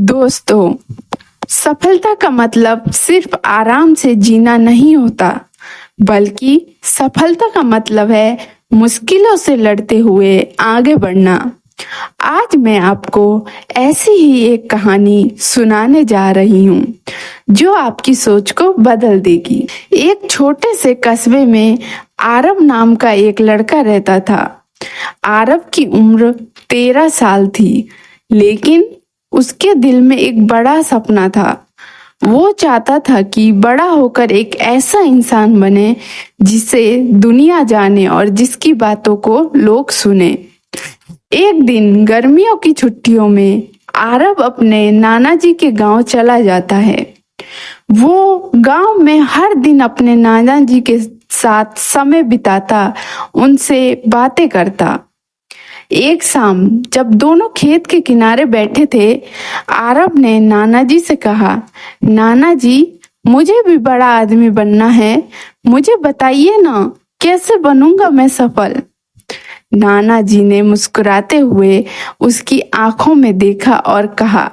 दोस्तों, सफलता का मतलब सिर्फ आराम से जीना नहीं होता, बल्कि सफलता का मतलब है मुश्किलों से लड़ते हुए आगे बढ़ना। आज मैं आपको ऐसी ही एक कहानी सुनाने जा रही हूँ जो आपकी सोच को बदल देगी। एक छोटे से कस्बे में आरब नाम का एक लड़का रहता था। आरब की उम्र 13 साल थी, लेकिन उसके दिल में एक बड़ा सपना था। वो चाहता था कि बड़ा होकर एक ऐसा इंसान बने जिसे दुनिया जाने और जिसकी बातों को लोग सुने। एक दिन गर्मियों की छुट्टियों में आरब अपने नाना जी के गांव चला जाता है। वो गांव में हर दिन अपने नाना जी के साथ समय बिताता, उनसे बातें करता। एक शाम जब दोनों खेत के किनारे बैठे थे, आरब ने नाना जी से कहा, नाना जी, मुझे भी बड़ा आदमी बनना है, मुझे बताइए ना कैसे बनूंगा मैं सफल। नाना जी ने मुस्कुराते हुए उसकी आंखों में देखा और कहा,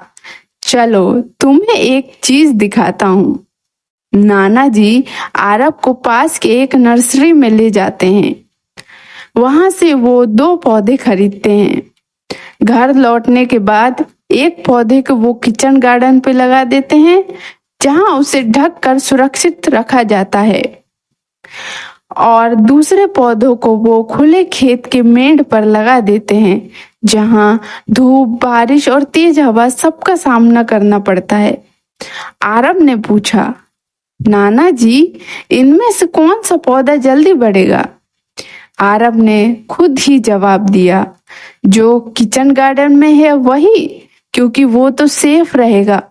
चलो तुम्हें एक चीज दिखाता हूँ। नाना जी आरब को पास के एक नर्सरी में ले जाते हैं। वहां से वो 2 पौधे खरीदते हैं। घर लौटने के बाद एक पौधे को वो किचन गार्डन पे लगा देते हैं, जहां उसे ढक कर सुरक्षित रखा जाता है, और दूसरे पौधों को वो खुले खेत के मेड़ पर लगा देते हैं, जहां धूप, बारिश और तेज हवा सबका सामना करना पड़ता है। आरब ने पूछा, नाना जी, इनमें से कौन सा पौधा जल्दी बढ़ेगा? आरब ने खुद ही जवाब दिया, जो किचन गार्डन में है वही, क्योंकि वो तो सेफ रहेगा।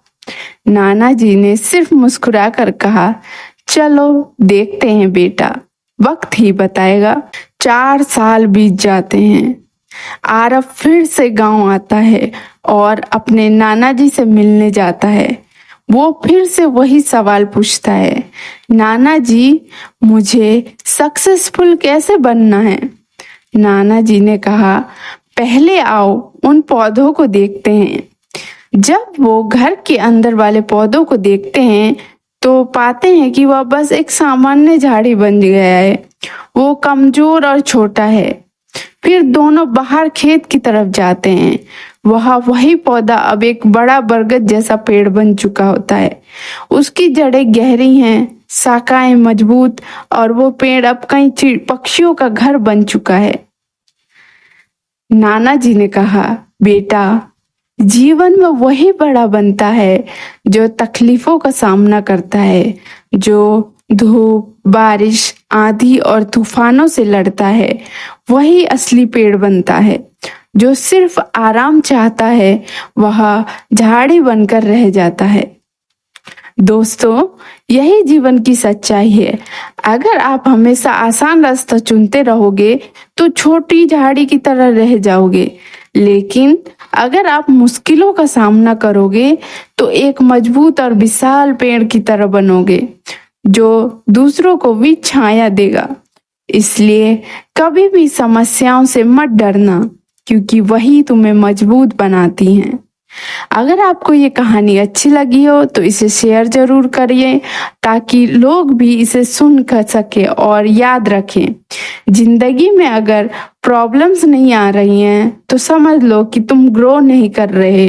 नाना जी ने सिर्फ मुस्कुराकर कहा, चलो देखते हैं बेटा, वक्त ही बताएगा। 4 साल बीत जाते हैं। आरब फिर से गांव आता है और अपने नाना जी से मिलने जाता है। वो फिर से वही सवाल पूछता है, नाना जी, मुझे सक्सेसफुल कैसे बनना है? नाना जी ने कहा, पहले आओ उन पौधों को देखते हैं। जब वो घर के अंदर वाले पौधों को देखते हैं तो पाते हैं कि वह बस एक सामान्य झाड़ी बन गया है। वो कमजोर और छोटा है। फिर दोनों बाहर खेत की तरफ जाते हैं। वहाँ वही पौधा अब एक बड़ा बरगद जैसा पेड़ बन चुका होता है। उसकी जड़ें गहरी हैं, शाखाएं मजबूत, और वो पेड़ अब कई पक्षियों का घर बन चुका है। नाना जी ने कहा, बेटा, जीवन में वही बड़ा बनता है जो तकलीफों का सामना करता है, जो धूप, बारिश, आंधी और तूफानों से लड़ता है। वही असली पेड़ बनता है। जो सिर्फ आराम चाहता है वह झाड़ी बनकर रह जाता है। दोस्तों, यही जीवन की सच्चाई है। अगर आप हमेशा आसान रास्ता चुनते रहोगे तो छोटी झाड़ी की तरह रह जाओगे, लेकिन अगर आप मुश्किलों का सामना करोगे तो एक मजबूत और विशाल पेड़ की तरह बनोगे, जो दूसरों को भी छाया देगा। इसलिए कभी भी समस्याओं से मत डरना, क्योंकि वही तुम्हें मजबूत बनाती हैं। अगर आपको ये कहानी अच्छी लगी हो तो इसे शेयर जरूर करिए, ताकि लोग भी इसे सुन कर सके और याद रखें। जिंदगी में अगर प्रॉब्लम्स नहीं आ रही हैं तो समझ लो कि तुम ग्रो नहीं कर रहे।